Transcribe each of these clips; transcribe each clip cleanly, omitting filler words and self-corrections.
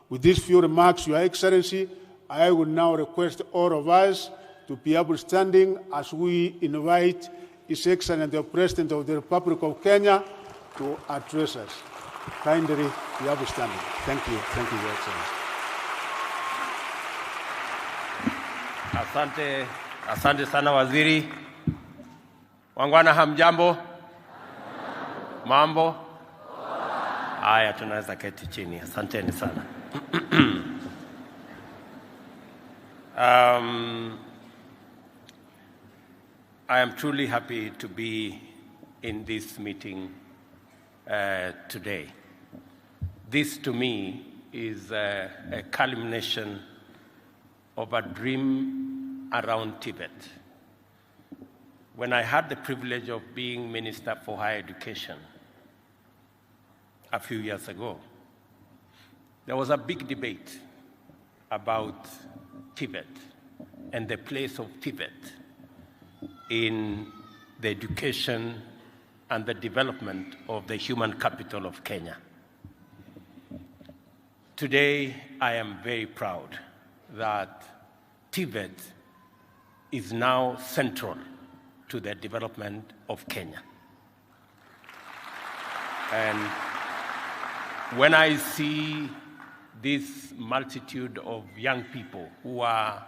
With these few remarks, Your Excellency, I will now request all of us to be upstanding as we invite His Excellency the President of the Republic of Kenya to address us. Kindly be upstanding. Thank you. Thank you, Your Excellency. Asante sana waziri. Wangwana hamjambo? Mambo? Haya, tunaweza keti chini. Asanteni sana. I am truly happy to be in this meeting today. This to me is a culmination of a dream around Tibet. When I had the privilege of being Minister for Higher Education a few years ago, there was a big debate about Tibet and the place of Tibet in the education and the development of the human capital of Kenya. Today, I am very proud that Tibet is now central to the development of Kenya. And when I see this multitude of young people who are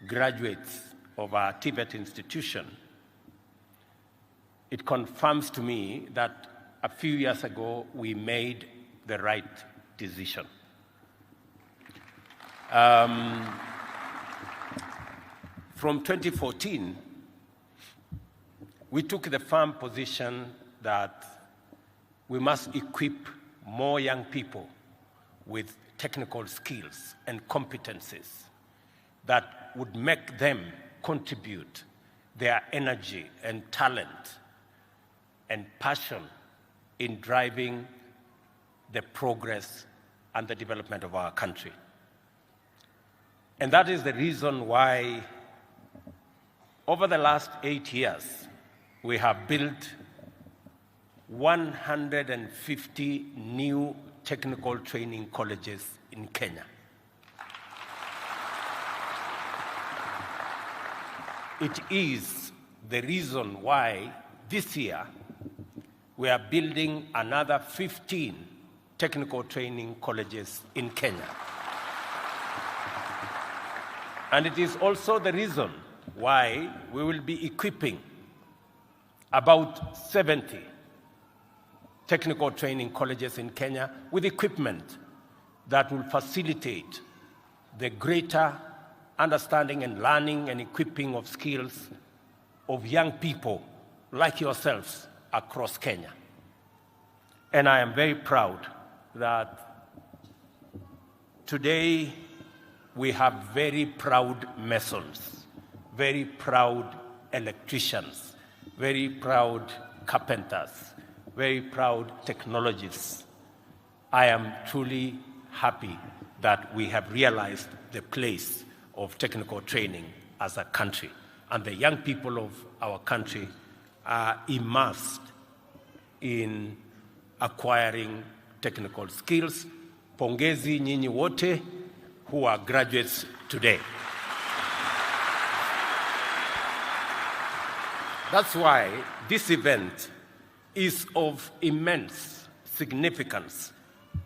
graduates of our Tibet institution, it confirms to me that a few years ago we made the right decision. From 2014, we took the firm position that we must equip more young people with technical skills and competencies that would make them contribute their energy and talent and passion in driving the progress and the development of our country. And that is the reason why over the last 8 years, we have built 150 new technical training colleges in Kenya. It is the reason why this year we are building another 15 technical training colleges in Kenya. And it is also the reason why we will be equipping about 70 technical training colleges in Kenya with equipment that will facilitate the greater understanding and learning and equipping of skills of young people like yourselves across Kenya. And I am very proud that today we have very proud masons, very proud electricians, very proud carpenters, very proud technologists. I am truly happy that we have realized the place of technical training as a country, and the young people of our country are immersed in acquiring technical skills. Pongezi nyinyi wote who are graduates today. That's why this event is of immense significance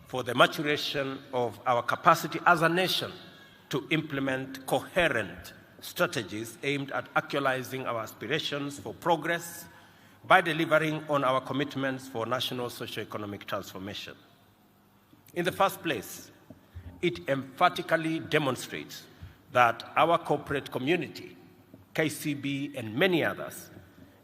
for the maturation of our capacity as a nation to implement coherent strategies aimed at actualizing our aspirations for progress by delivering on our commitments for national socio-economic transformation. In the first place, it emphatically demonstrates that our corporate community, KCB and many others,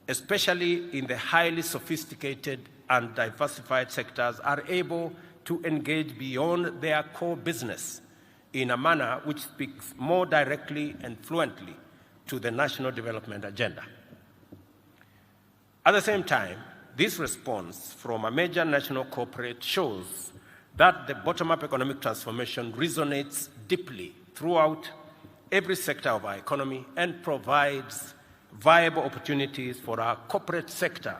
especially in the highly sophisticated and diversified sectors, are able to engage beyond their core business in a manner which speaks more directly and fluently to the national development agenda. At the same time, this response from a major national corporate shows that the bottom-up economic transformation resonates deeply throughout every sector of our economy and provides viable opportunities for our corporate sector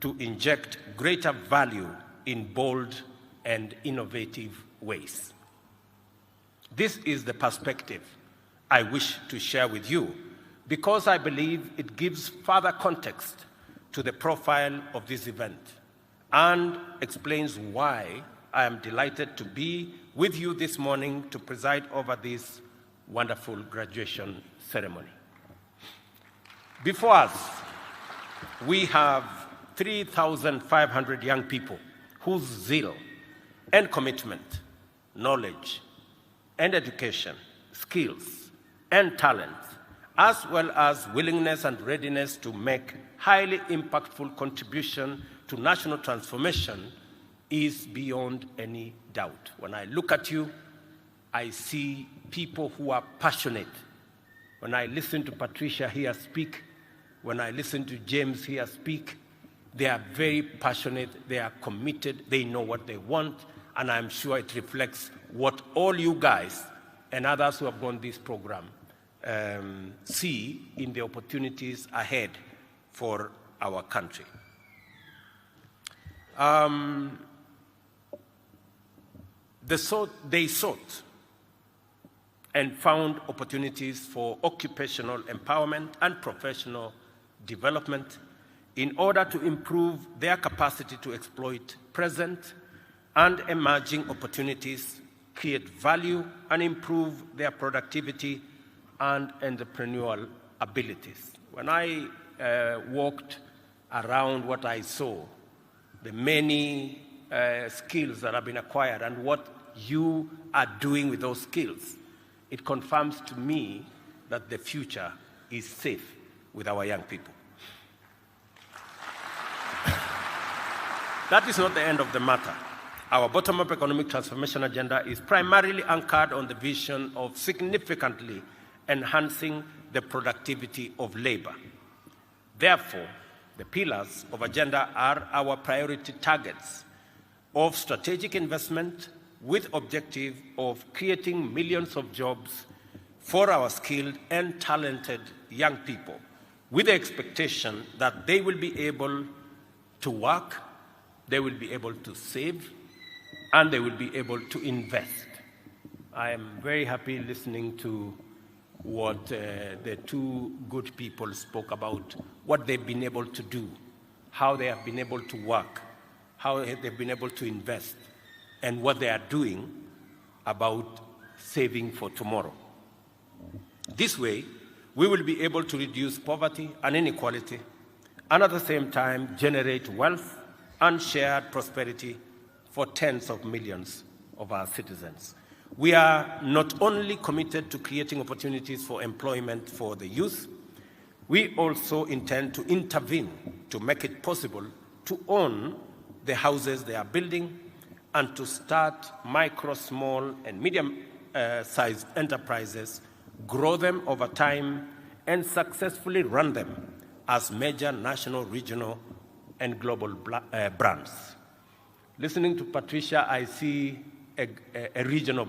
to inject greater value in bold and innovative ways. This is the perspective I wish to share with you because I believe it gives further context to the profile of this event and explains why I am delighted to be with you this morning to preside over this wonderful graduation ceremony. Before us, we have 3,500 young people whose zeal and commitment, knowledge and education, skills and talent, as well as willingness and readiness to make highly impactful contribution to national transformation is beyond any doubt. When I look at you, I see people who are passionate. When I listen to Patricia here speak, when I listen to James here speak, they are very passionate, they are committed, they know what they want, and I'm sure it reflects what all you guys and others who have gone this program see in the opportunities ahead for our country. They sought and found opportunities for occupational empowerment and professional development in order to improve their capacity to exploit present and emerging opportunities, create value, and improve their productivity and entrepreneurial abilities. When I walked around what I saw, the many skills that have been acquired and what you are doing with those skills, it confirms to me that the future is safe with our young people. That is not the end of the matter. Our bottom-up economic transformation agenda is primarily anchored on the vision of significantly enhancing the productivity of labor. Therefore, the pillars of agenda are our priority targets of strategic investment with objective of creating millions of jobs for our skilled and talented young people, with the expectation that they will be able to work, they will be able to save, and they will be able to invest. I am very happy listening to what the two good people spoke about, what they've been able to do, how they have been able to work, how they've been able to invest, and what they are doing about saving for tomorrow. This way, we will be able to reduce poverty and inequality, and at the same time generate wealth and shared prosperity for tens of millions of our citizens. We are not only committed to creating opportunities for employment for the youth, we also intend to intervene to make it possible to own the houses they are building and to start micro, small, and medium-sized enterprises, grow them over time, and successfully run them as major national, regional, and global brands. Listening to Patricia, I see a regional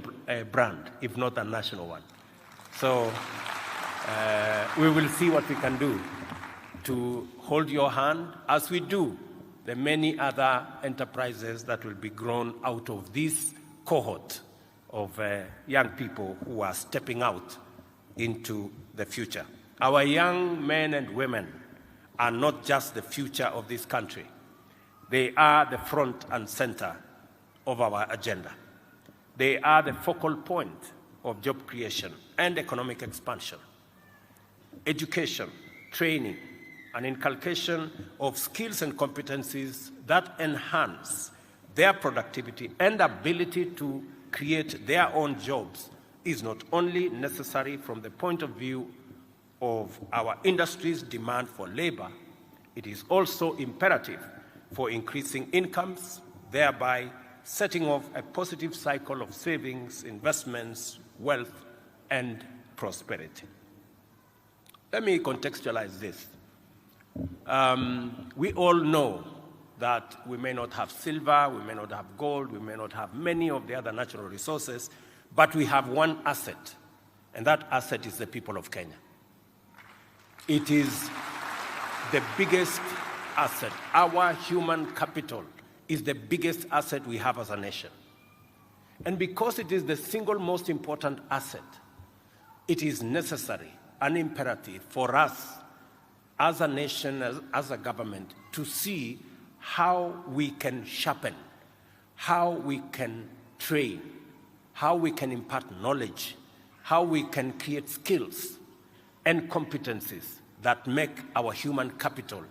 brand, if not a national one. So we will see what we can do to hold your hand as we do the many other enterprises that will be grown out of this cohort of young people who are stepping out into the future. Our young men and women are not just the future of this country. They are the front and center of our agenda. They are the focal point of job creation and economic expansion. Education, training, and inculcation of skills and competencies that enhance their productivity and ability to create their own jobs is not only necessary from the point of view of our industry's demand for labor, it is also imperative for increasing incomes, thereby setting off a positive cycle of savings, investments, wealth, and prosperity. Let me contextualize this. We all know that we may not have silver, we may not have gold, we may not have many of the other natural resources, but we have one asset, and that asset is the people of Kenya. It is the biggest asset. Our human capital is the biggest asset we have as a nation. And because it is the single most important asset, it is necessary and imperative for us as a nation, as a government, to see how we can sharpen, how we can train, how we can impart knowledge, how we can create skills and competencies that make our human capital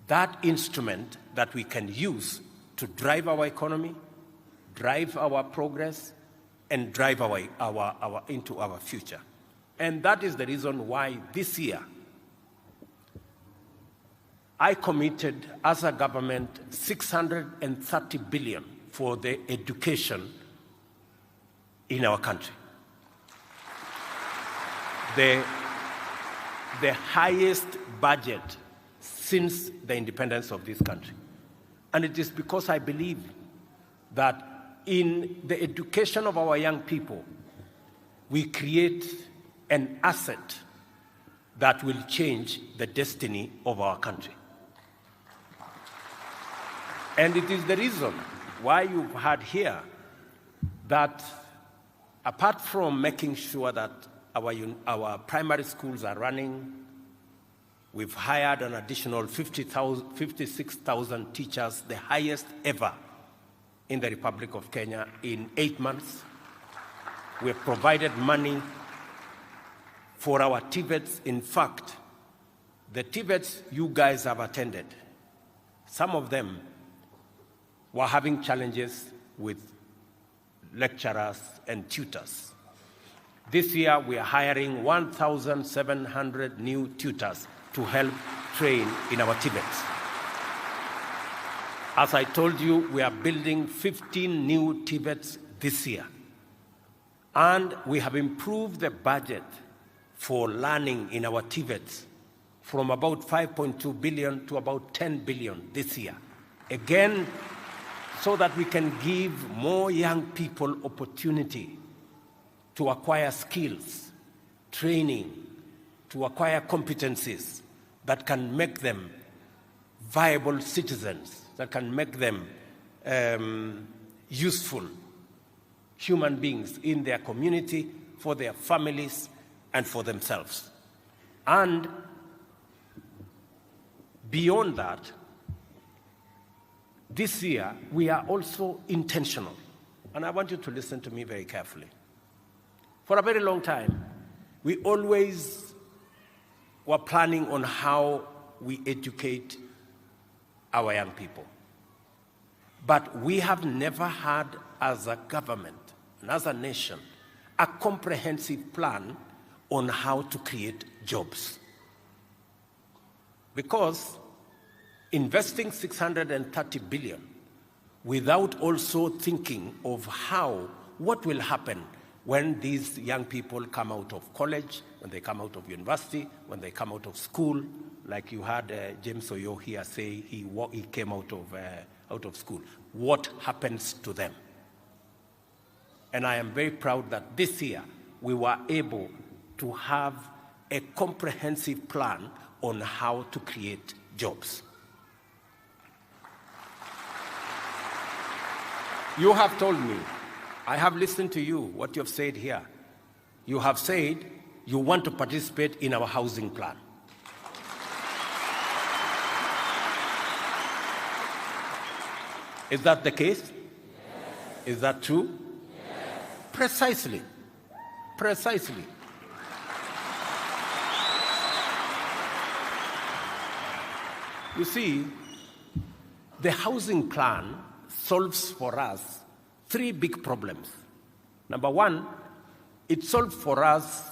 that instrument that we can use to drive our economy, drive our progress, and drive into our future. And that is the reason why this year I committed as a government 630 billion for the education in our country. The highest budget since the independence of this country. And it is because I believe that in the education of our young people, we create an asset that will change the destiny of our country. And it is the reason why you've heard here that apart from making sure that our primary schools are running, we've hired an additional 56,000 teachers, the highest ever in the Republic of Kenya in 8 months. We have provided money for our TVETs. In fact, the TVETs you guys have attended, some of them were having challenges with lecturers and tutors. This year, we are hiring 1,700 new tutors to help train in our TVETs. As I told you, we are building 15 new TVETs this year. And we have improved the budget for learning in our TVETs from about 5.2 billion to about 10 billion this year. Again, so that we can give more young people opportunity to acquire skills, training, to acquire competencies that can make them viable citizens, that can make them useful human beings in their community, for their families, and for themselves. And beyond that, this year, we are also intentional. And I want you to listen to me very carefully. For a very long time, we always were planning on how we educate our young people. But we have never had, as a government and as a nation, a comprehensive plan on how to create jobs. Because investing 630 billion without also thinking of what will happen when these young people come out of college, when they come out of university, when they come out of school, like you had James Oyo here say he came out of school. What happens to them? And I am very proud that this year we were able to have a comprehensive plan on how to create jobs. You have told me, I have listened to you, what you have said here. You have said you want to participate in our housing plan. Is that the case? Yes. Is that true? Yes. Precisely. Precisely. You see, the housing plan solves for us 3 big problems. Number one, it solved for us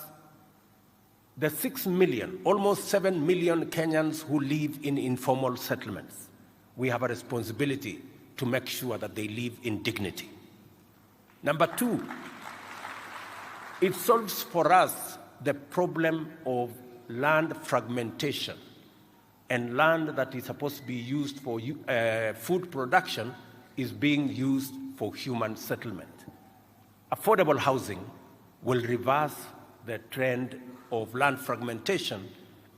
the 6 million, almost 7 million Kenyans who live in informal settlements. We have a responsibility to make sure that they live in dignity. Number two, it solves for us the problem of land fragmentation and land that is supposed to be used for food production is being used for human settlement. Affordable housing will reverse the trend of land fragmentation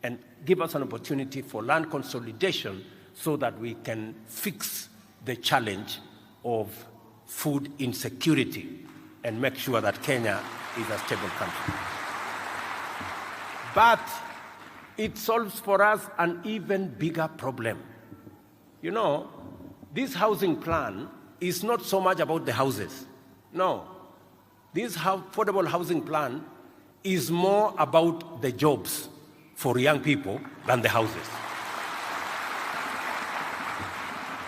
and give us an opportunity for land consolidation so that we can fix the challenge of food insecurity and make sure that Kenya is a stable country. But it solves for us an even bigger problem. You know, this housing plan is not so much about the houses. No. This affordable housing plan is more about the jobs for young people than the houses.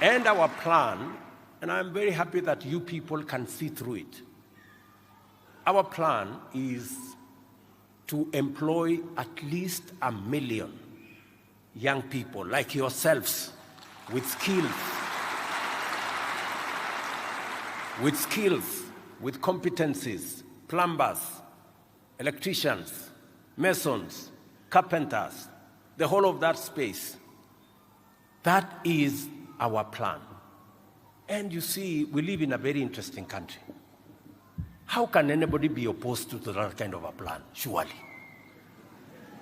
And our plan, and I'm very happy that you people can see through it, our plan is to employ at least 1 million young people like yourselves with skills, with competencies, plumbers, electricians, masons, carpenters, the whole of that space. That is our plan. And you see, we live in a very interesting country. How can anybody be opposed to that kind of a plan? Surely.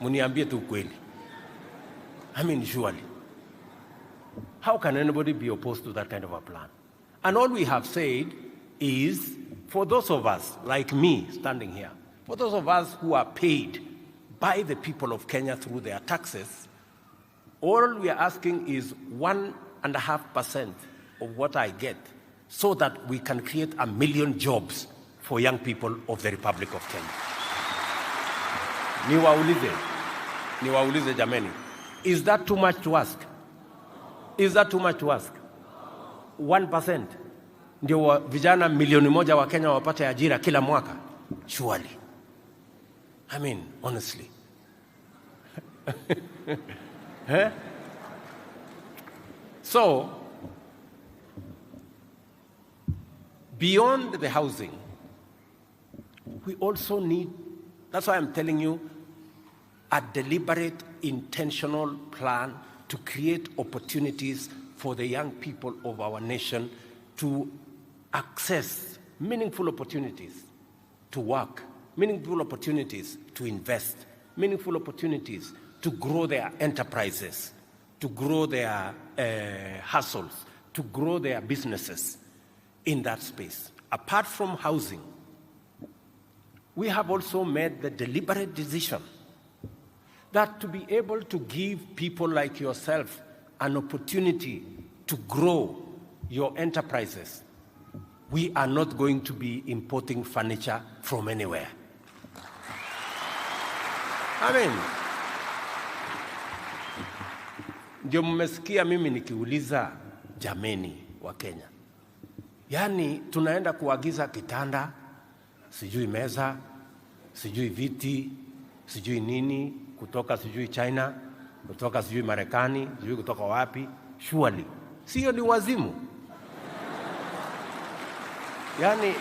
Muniambie tu kweli. I mean, surely. How can anybody be opposed to that kind of a plan? And all we have said is, for those of us, like me standing here, for those of us who are paid by the people of Kenya through their taxes, all we are asking is 1.5% of what I get so that we can create 1 million jobs for young people of the Republic of Kenya. Niwaulize jameni, is that too much to ask? Is that too much to ask? 1% ndio vijana 1 milioni wa Kenya wapate ajira kila mwaka? Surely. I mean, honestly. Huh? So, beyond the housing, we also need, that's why I'm telling you, a deliberate, intentional plan to create opportunities for the young people of our nation to access meaningful opportunities to work, meaningful opportunities to invest, meaningful opportunities to grow their enterprises, to grow their hustles, to grow their businesses in that space. Apart from housing, we have also made the deliberate decision that to be able to give people like yourself an opportunity to grow your enterprises, we are not going to be importing furniture from anywhere. I mean, ndio mmesikia mimi nikiuliza jameni wa Kenya. Yani tunaenda kuagiza kitanda, sijui meza, sijui viti, sijui nini, kutoka sijui China, kutoka sijui Marekani, sijui kutoka wapi. Surely. Sio ni wazimu? Yani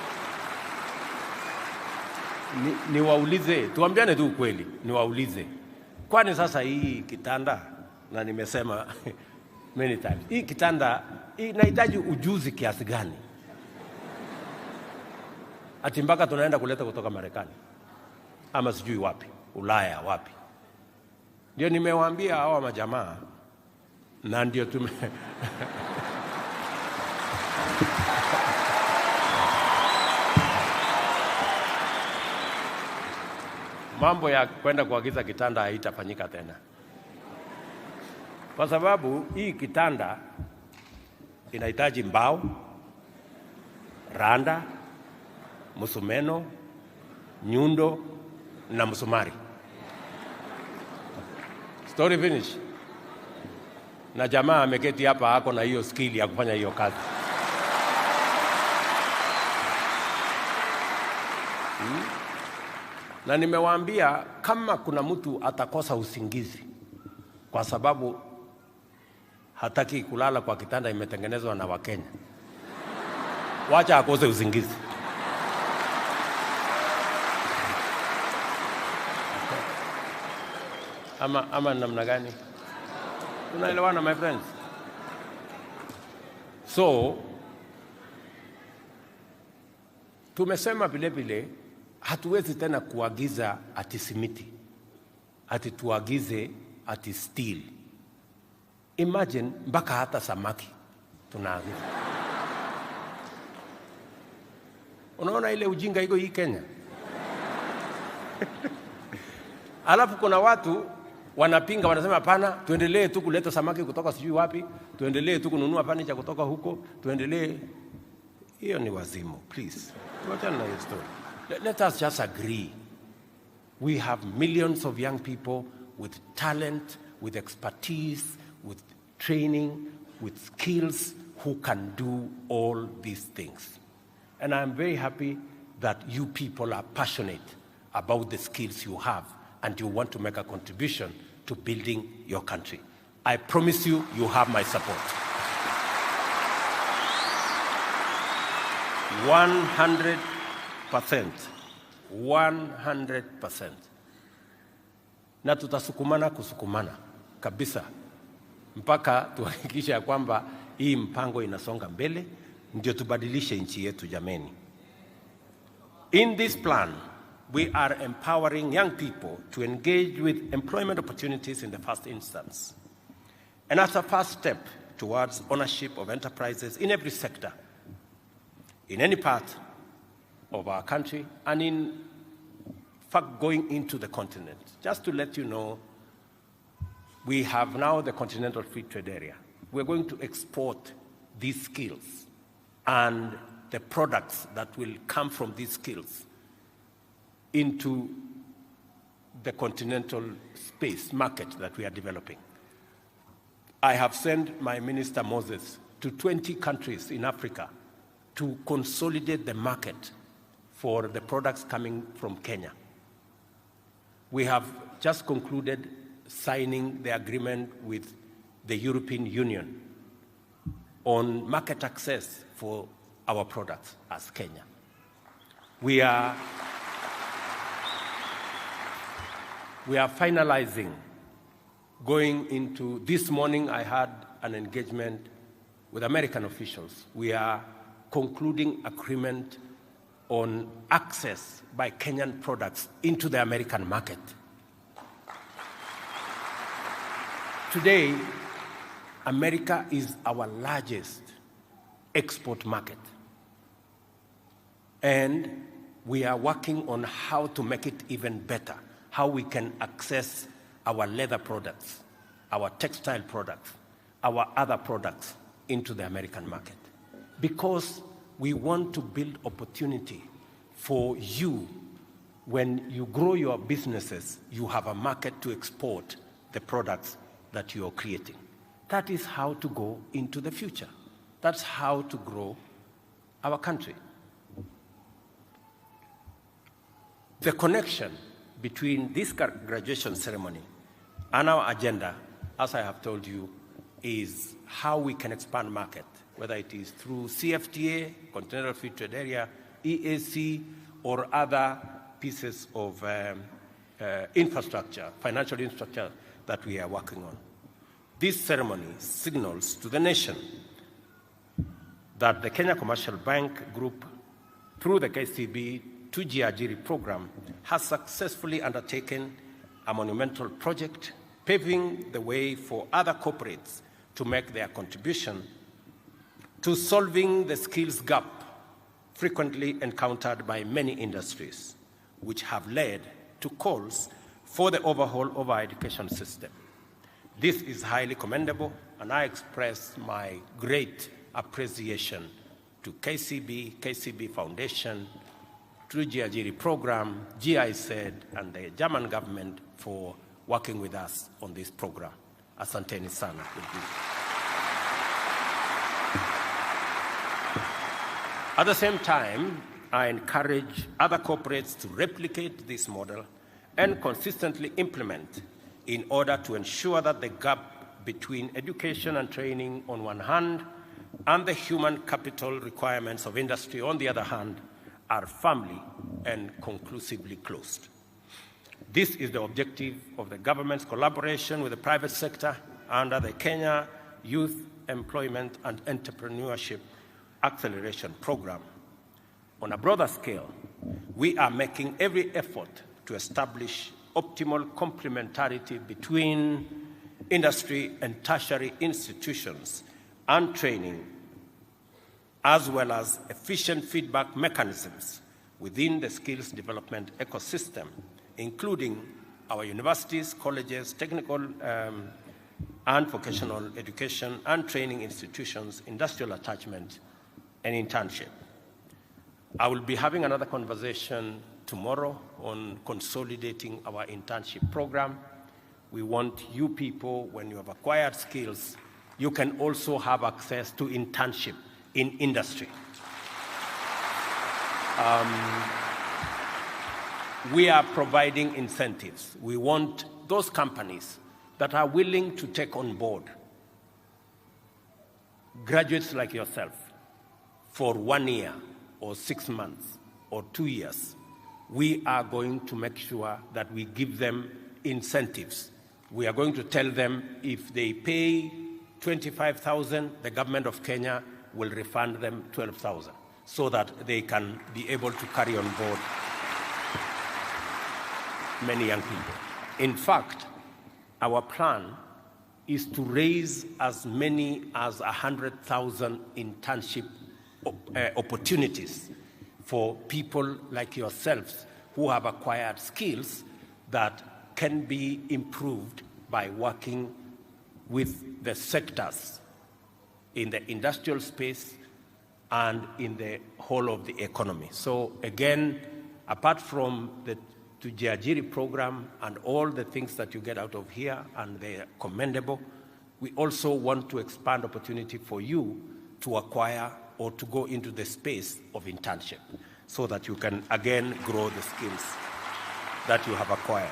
niwaulize, tuambiane tu ukweli, niwaulize. Kwani sasa hii kitanda, na nimesema many times, hii kitanda inahitaji ujuzi kiasi gani? Ati mpaka tunaenda kuleta kutoka Marekani ama sijui wapi, Ulaya wapi. Ndio nimewaambia hawa majamaa, na ndio mambo ya kwenda kuagiza kitanda haitafanyika tena, kwa sababu hii kitanda inahitaji mbao, randa, musumeno, nyundo na msumari. Story finish. Na jamaa ameketi hapa hako na hiyo skill ya kufanya hiyo kazi. Na nimewaambia kama kuna mtu atakosa usingizi kwa sababu hataki kulala kwa kitanda imetengenezwa na Wakenya, wacha akose usingizi. Ama namna gani? Tunaelewana my friends? So tumesema vile vile hatuwezi tena kuagiza ati simiti, ati tuagize ati steel. Imagine mpaka hata samaki tunaagiza. Unaona ile ujinga iko hii Kenya. Alafu kuna watu wanapinga, wanasema hapana, tuendelee tu kuleta samaki kutoka sijui wapi, tuendelee tu kununua furniture kutoka huko, tuendelee. Hiyo ni wazimu, please. Tuachane na hiyo story. Let us just agree. We have millions of young people with talent, with expertise, with training, with skills who can do all these things. And I'm very happy that you people are passionate about the skills you have and you want to make a contribution to building your country. I promise you, you have my support. 100%. 100%. Na tutasukumana kusukumana kabisa mpaka tuhakikishe ya kwamba hii mpango inasonga mbele, ndio tubadilishe nchi yetu jameni. In this plan, we are empowering young people to engage with employment opportunities in the first instance. And as a first step towards ownership of enterprises in every sector, in any part of our country, and in fact going into the continent. Just to let you know, we have now the Continental Free Trade Area. We're going to export these skills and the products that will come from these skills into the continental space market that we are developing. I have sent my Minister Moses to 20 countries in Africa to consolidate the market for the products coming from Kenya. We have just concluded signing the agreement with the European Union on market access for our products as Kenya. We are finalizing, going into, this morning I had an engagement with American officials. We are concluding agreement on access by Kenyan products into the American market. Today, America is our largest export market. And we are working on how to make it even better, how we can access our leather products, our textile products, our other products into the American market. Because we want to build opportunity for you. When you grow your businesses, you have a market to export the products that you are creating. That is how to go into the future. That's how to grow our country. The connection between this graduation ceremony and our agenda, as I have told you, is how we can expand market, whether it is through CFTA, Continental Free Trade Area, EAC, or other pieces of infrastructure, financial infrastructure that we are working on. This ceremony signals to the nation that the Kenya Commercial Bank Group, through the KCB 2JIAJIRI program, has successfully undertaken a monumental project, paving the way for other corporates to make their contribution to solving the skills gap frequently encountered by many industries, which have led to calls for the overhaul of our education system. This is highly commendable, and I express my great appreciation to KCB Foundation, 2JIAJIRI program, GIZ, and the German government for working with us on this program. Asanteni sana. At the same time, I encourage other corporates to replicate this model and consistently implement in order to ensure that the gap between education and training on one hand and the human capital requirements of industry on the other hand are firmly and conclusively closed. This is the objective of the government's collaboration with the private sector under the Kenya Youth Employment and Entrepreneurship Acceleration Program. On a broader scale, we are making every effort to establish optimal complementarity between industry and tertiary institutions and training as well as efficient feedback mechanisms within the skills development ecosystem, including our universities, colleges, technical and vocational education and training institutions, industrial attachment, and internship. I will be having another conversation tomorrow on consolidating our internship program. We want you people, when you have acquired skills, you can also have access to internship in industry. We are providing incentives. We want those companies that are willing to take on board graduates like yourself for 1 year or 6 months or 2 years. We are going to make sure that we give them incentives. We are going to tell them if they pay 25,000, the government of Kenya will refund them 12,000 so that they can be able to carry on board many young people. In fact, our plan is to raise as many as 100,000 internship opportunities for people like yourselves who have acquired skills that can be improved by working with the sectors in the industrial space and in the whole of the economy. So again, apart from the 2JIAJIRI program and all the things that you get out of here, and they are commendable, we also want to expand opportunity for you to acquire or to go into the space of internship so that you can again grow the skills that you have acquired.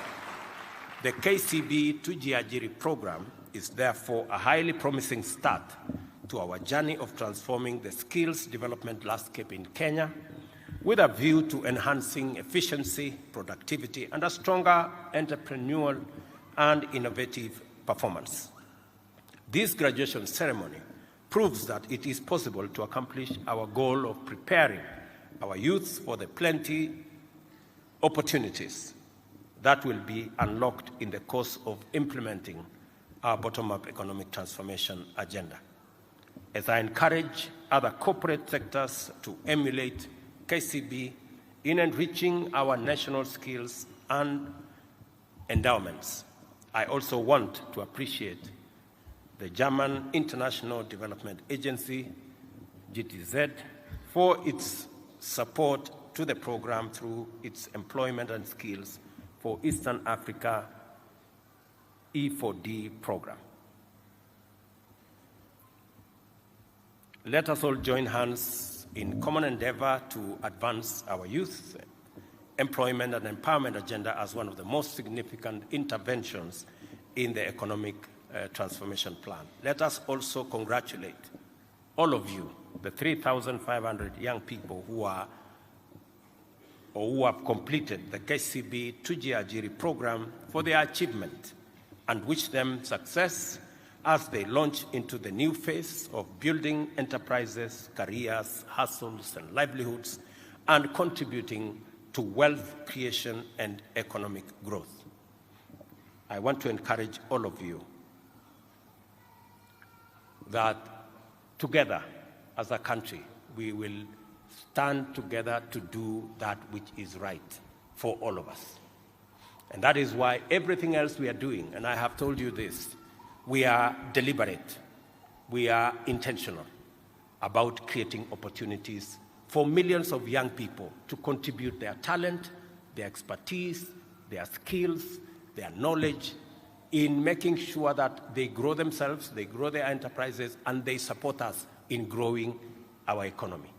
The KCB 2JIAJIRI program is therefore a highly promising start to our journey of transforming the skills development landscape in Kenya with a view to enhancing efficiency, productivity, and a stronger entrepreneurial and innovative performance. This graduation ceremony proves that it is possible to accomplish our goal of preparing our youth for the plenty opportunities that will be unlocked in the course of implementing our bottom-up economic transformation agenda. As I encourage other corporate sectors to emulate KCB in enriching our national skills and endowments, I also want to appreciate the German International Development Agency, GTZ, for its support to the program through its Employment and Skills for Eastern Africa E4D program. Let us all join hands in common endeavor to advance our youth employment and empowerment agenda as one of the most significant interventions in the economic transformation plan. Let us also congratulate all of you, the 3,500 young people who are or who have completed the KCB 2JIAJIRI program for their achievement, and wish them success as they launch into the new phase of building enterprises, careers, hustles, and livelihoods, and contributing to wealth creation and economic growth. I want to encourage all of you that together as a country, we will stand together to do that which is right for all of us. And that is why everything else we are doing, and I have told you this, we are deliberate, we are intentional about creating opportunities for millions of young people to contribute their talent, their expertise, their skills, their knowledge in making sure that they grow themselves, they grow their enterprises, and they support us in growing our economy.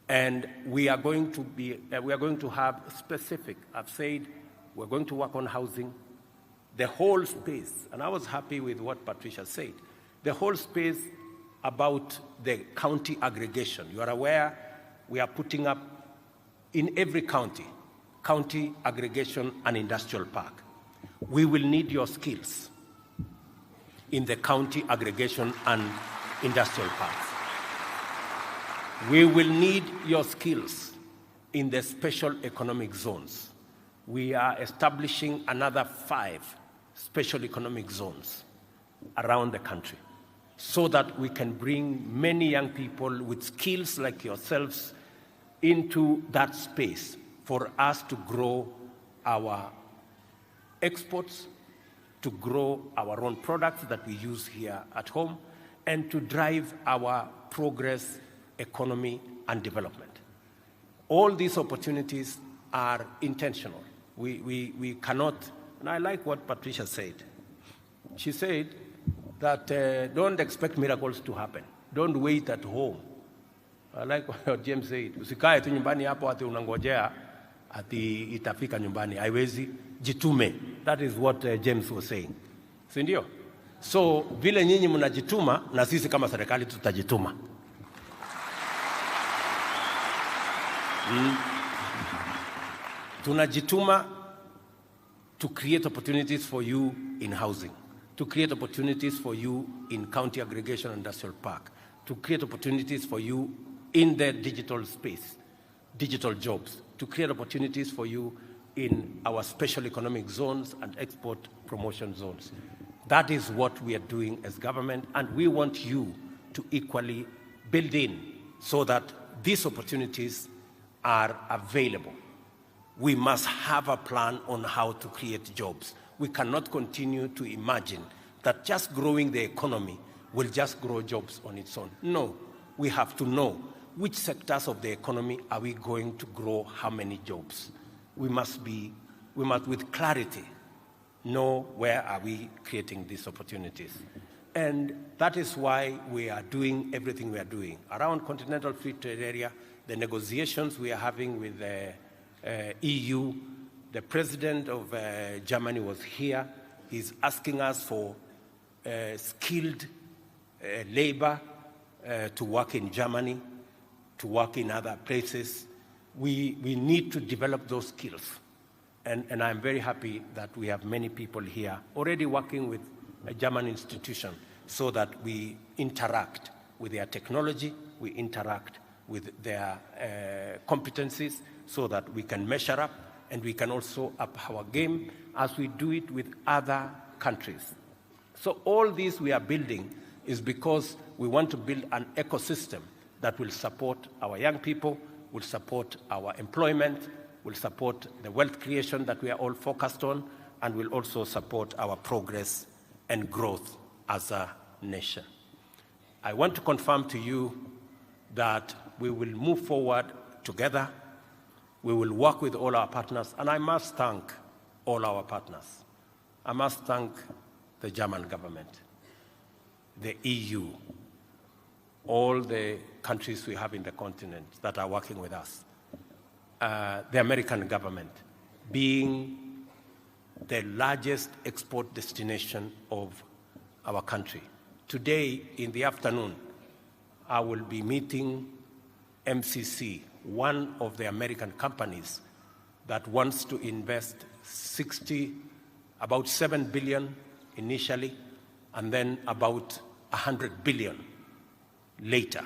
And we are going to have specific, I've said, we're going to work on housing, the whole space, and I was happy with what Patricia said, the whole space about the county aggregation. You are aware we are putting up in every county aggregation and industrial park. We will need your skills in the county aggregation and industrial parks. We will need your skills in the special economic zones. We are establishing another 5 special economic zones around the country. so that we can bring many young people with skills like yourselves into that space for us to grow our exports, to grow our own products that we use here at home, and to drive our progress, economy, and development. All these opportunities are intentional. We cannot, and I like what Patricia said. She said that don't expect miracles to happen. Don't wait at home. I like what James said. Usikae tu nyumbani hapo ati unangojea ati itafika nyumbani. Haiwezi, jitume. That is what James was saying. Si ndio? So vile nyinyi mnajituma na sisi kama serikali tutajituma. Tunajituma to create opportunities for you in housing, to create opportunities for you in county aggregation industrial park, to create opportunities for you in the digital space, digital jobs, to create opportunities for you in our special economic zones and export promotion zones. That is what we are doing as government, and we want you to equally build in so that these opportunities are available. We must have a plan on how to create jobs. We cannot continue to imagine that just growing the economy will just grow jobs on its own. No, we have to know which sectors of the economy are we going to grow how many jobs. We must with clarity know where are we creating these opportunities. And that is why we are doing everything we are doing. Around Continental Free Trade Area, the negotiations we are having with the EU, the president of Germany was here. He's asking us for skilled labor to work in Germany, to work in other places. We need to develop those skills. And I'm very happy that we have many people here already working with a German institution so that we interact with their technology, we interact with their competencies so that we can measure up and we can also up our game as we do it with other countries. So all this we are building is because we want to build an ecosystem that will support our young people, will support our employment, will support the wealth creation that we are all focused on, and will also support our progress and growth as a nation. I want to confirm to you that we will move forward together. We will work with all our partners, and I must thank all our partners. I must thank the German government, the EU, all the countries we have in the continent that are working with us, the American government, being the largest export destination of our country. Today, in the afternoon, I will be meeting MCC, one of the American companies that wants to invest about $7 billion initially, and then about $100 billion later,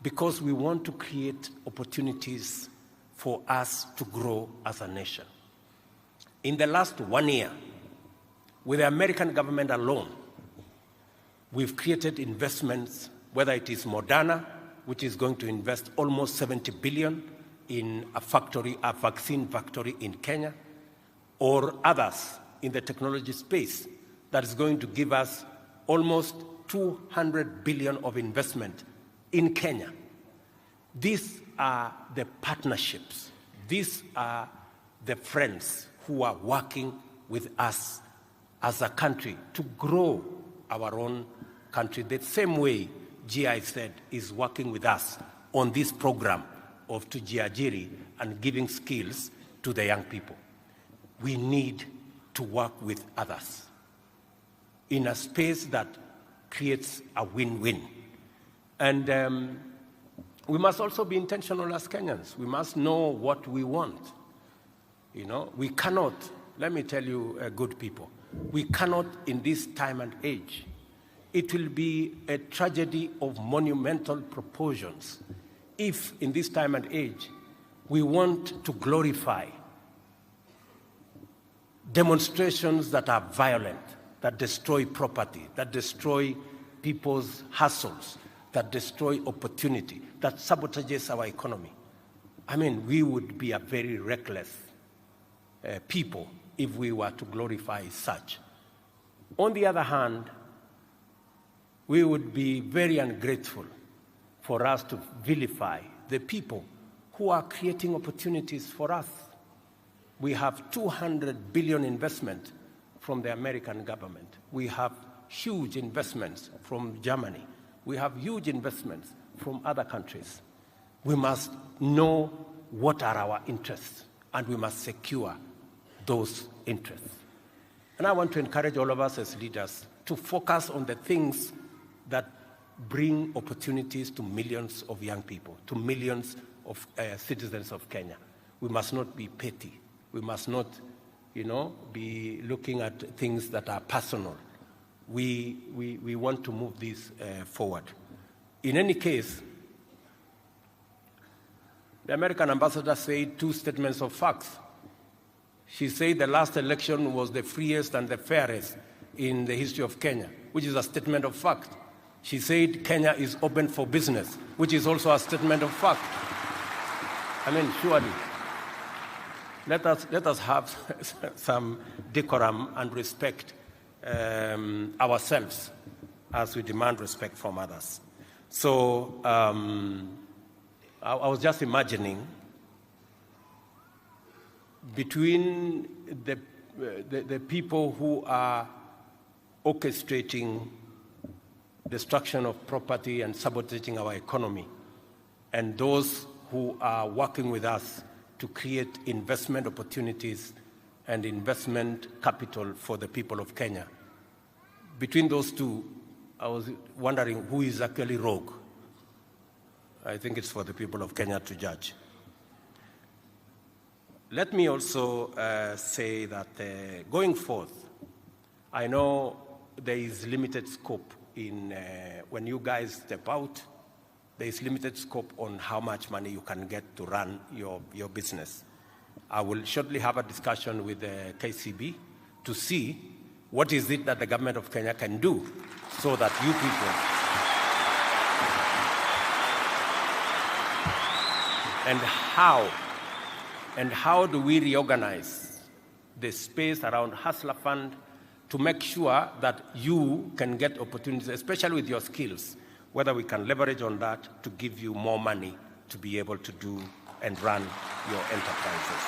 because we want to create opportunities for us to grow as a nation. In the last 1 year, with the American government alone, we've created investments, whether it is Moderna, which is going to invest almost $70 billion in a vaccine factory in Kenya, or others in the technology space that is going to give us almost $200 billion of investment in Kenya. These are the partnerships. These are the friends who are working with us as a country to grow our own country the same way GI said is working with us on this program of 2JIAJIRI and giving skills to the young people. We need to work with others in a space that creates a win-win. And we must also be intentional as Kenyans. We must know what we want. You know, we cannot, let me tell you, good people, we cannot in this time and age. It will be a tragedy of monumental proportions if in this time and age we want to glorify demonstrations that are violent, that destroy property, that destroy people's hustles, that destroy opportunity, that sabotages our economy. I mean, we would be a very reckless people if we were to glorify such. On the other hand, we would be very ungrateful for us to vilify the people who are creating opportunities for us. We have $200 billion investment from the American government. We have huge investments from Germany. We have huge investments from other countries. We must know what are our interests, and we must secure those interests. And I want to encourage all of us as leaders to focus on the things that bring opportunities to millions of young people, to millions of citizens of Kenya. We must not be petty. We must not, be looking at things that are personal. We want to move this forward. In any case, the American ambassador said 2 statements of facts. She said the last election was the freest and the fairest in the history of Kenya, which is a statement of fact. She said Kenya is open for business, which is also a statement of fact. I mean, surely, let us have some decorum and respect ourselves as we demand respect from others. So I was just imagining between the people who are orchestrating destruction of property and sabotaging our economy, and those who are working with us to create investment opportunities and investment capital for the people of Kenya. Between those two, I was wondering who is actually rogue. I think it's for the people of Kenya to judge. Let me also say that going forth, I know there is limited scope in when you guys step out. There is limited scope on how much money you can get to run your business. I will shortly have a discussion with the KCB to see what is it that the government of Kenya can do so that you people and how do we reorganize the space around Hustler Fund to make sure that you can get opportunities, especially with your skills, whether we can leverage on that to give you more money to be able to do and run your enterprises.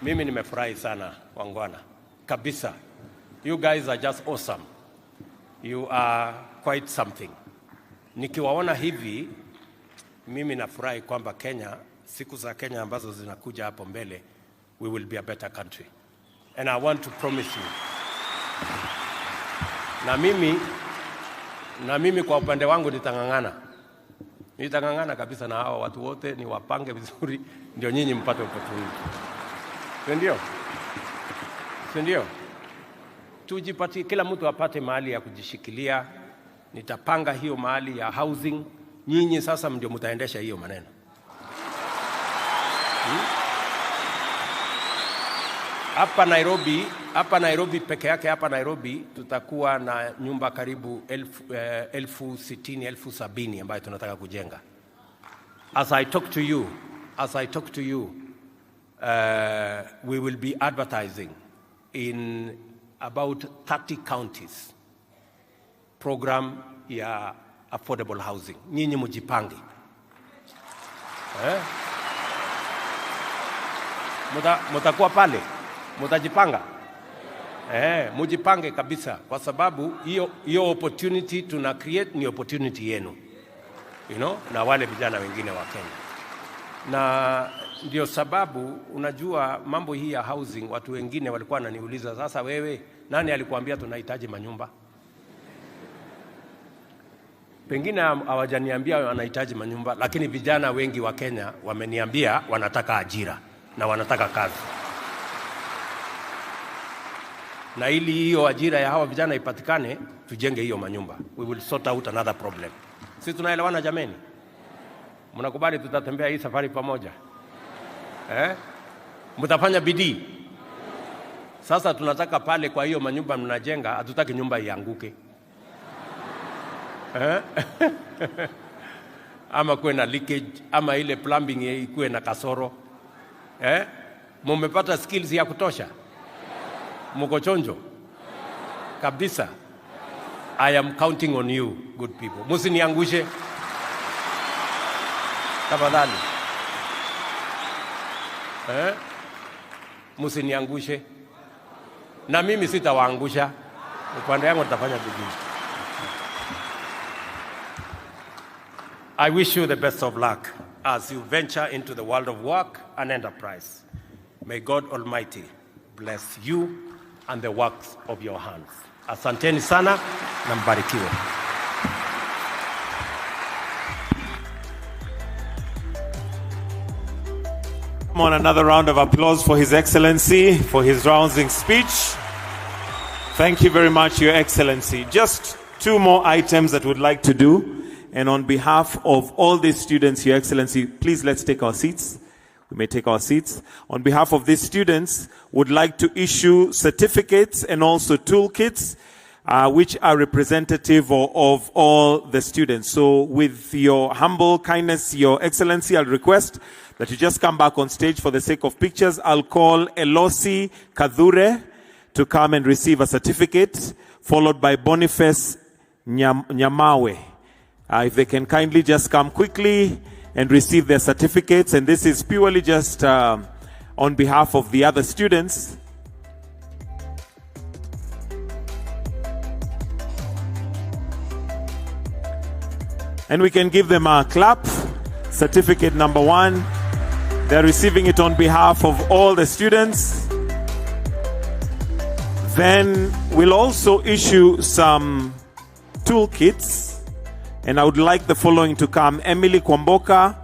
Mimi nimefurahi sana, wangwana. Kabisa. You guys are just awesome. You are quite something. Nikiwaona hivi, mimi nafurahi kwamba Kenya, siku za Kenya ambazo zinakuja hapo mbele, we will be a better country. And I want to promise you, na mimi kwa upande wangu nitangangana kabisa na hao watu wote, ni wapange vizuri ndio nyinyi mpate opportunity. Ndio? Tujipatie, kila mtu apate mahali ya kujishikilia. Nitapanga hiyo mahali ya housing. Nyinyi sasa ndio mtaendesha hiyo maneno. Hapa Nairobi peke yake, hapa Nairobi tutakuwa na nyumba karibu 60,000, 70,000 ambayo tunataka kujenga. As I talk to you, we will be advertising in about 30 counties program ya affordable housing. Nyinyi mjipange. Mutakuwa pale, mutajipanga. Mjipange kabisa, kwa sababu hiyo opportunity tuna create ni opportunity yenu. Na wale vijana wengine wa Kenya. Na ndio sababu unajua mambo hii ya housing, watu wengine walikuwa wananiuliza, sasa wewe nani alikuambia tunahitaji manyumba? Pengine hawajaniambia wanahitaji manyumba, lakini vijana wengi wa Kenya wameniambia wanataka ajira na wanataka kazi. Na ili hiyo ajira ya hawa vijana ipatikane, tujenge hiyo manyumba. We will sort out another problem. Sisi tunaelewana jameni? Mnakubali tutatembea hii safari pamoja? Mtafanya bidii? Sasa tunataka pale kwa hiyo manyumba mnajenga, hatutaki nyumba ianguke. Ama kuwe na leakage, ama ile plumbing ikuwe na kasoro. Mumepata skills ya kutosha? Muko chonjo? Kabisa. I am counting on you, good people. Musiniangushe. Tafadhali. Musiniangushe. Na mimi sitawaangusha. Upande yangu nitafanya bidii. I wish you the best of luck as you venture into the world of work and enterprise. May God Almighty bless you and the works of your hands. Asanteni sana na mbarikiwe. Come on, another round of applause for His Excellency, for his rousing speech. Thank you very much, Your Excellency. Just two more items that we'd like to do. And on behalf of all these students, Your Excellency, please let's take our seats. We may take our seats. On behalf of these students, would like to issue certificates and also toolkits, which are representative of all the students. So with your humble kindness, Your Excellency, I'll request that you just come back on stage for the sake of pictures. I'll call Elosi Kadhure to come and receive a certificate, followed by Boniface Nyamawe. If they can kindly just come quickly and receive their certificates. And this is purely just on behalf of the other students. And we can give them a clap. Certificate number 1. They're receiving it on behalf of all the students. Then we'll also issue some toolkits. And I would like the following to come: Emily Kwamboka,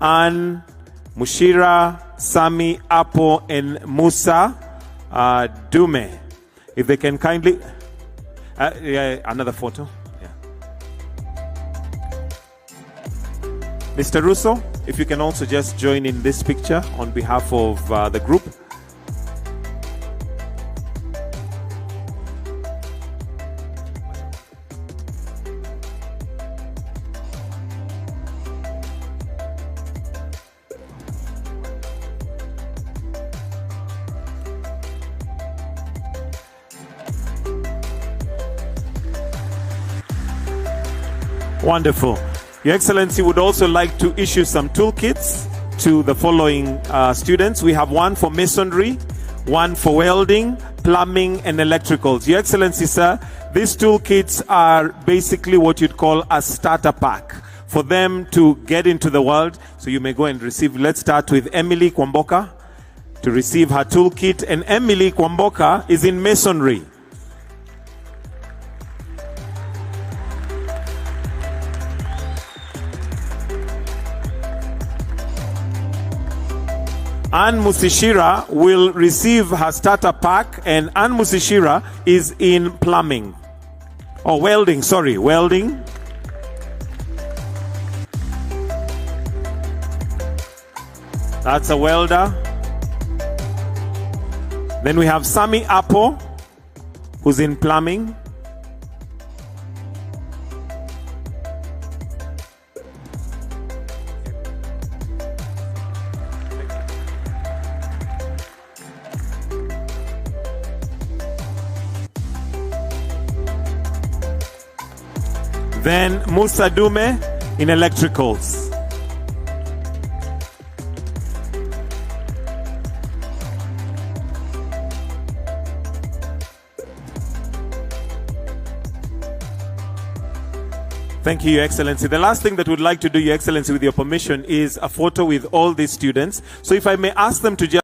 Ann Mushira, Sami Apo, and Musa Dume. If they can kindly... another photo. Yeah. Mr. Russo, if you can also just join in this picture on behalf of the group. Wonderful. Your Excellency would also like to issue some toolkits to the following students. We have one for masonry, one for welding, plumbing, and electricals. Your Excellency, sir, these toolkits are basically what you'd call a starter pack for them to get into the world. So you may go and receive. Let's start with Emily Kwamboka to receive her toolkit. And Emily Kwamboka is in masonry. Ann Musishira will receive her starter pack, and Ann Musishira is in plumbing. Or welding, sorry, welding. That's a welder. Then we have Sami Apo, who's in plumbing. Then Musa Dume in electricals. Thank you, Your Excellency. The last thing that we'd like to do, Your Excellency, with your permission, is a photo with all these students. So if I may ask them to just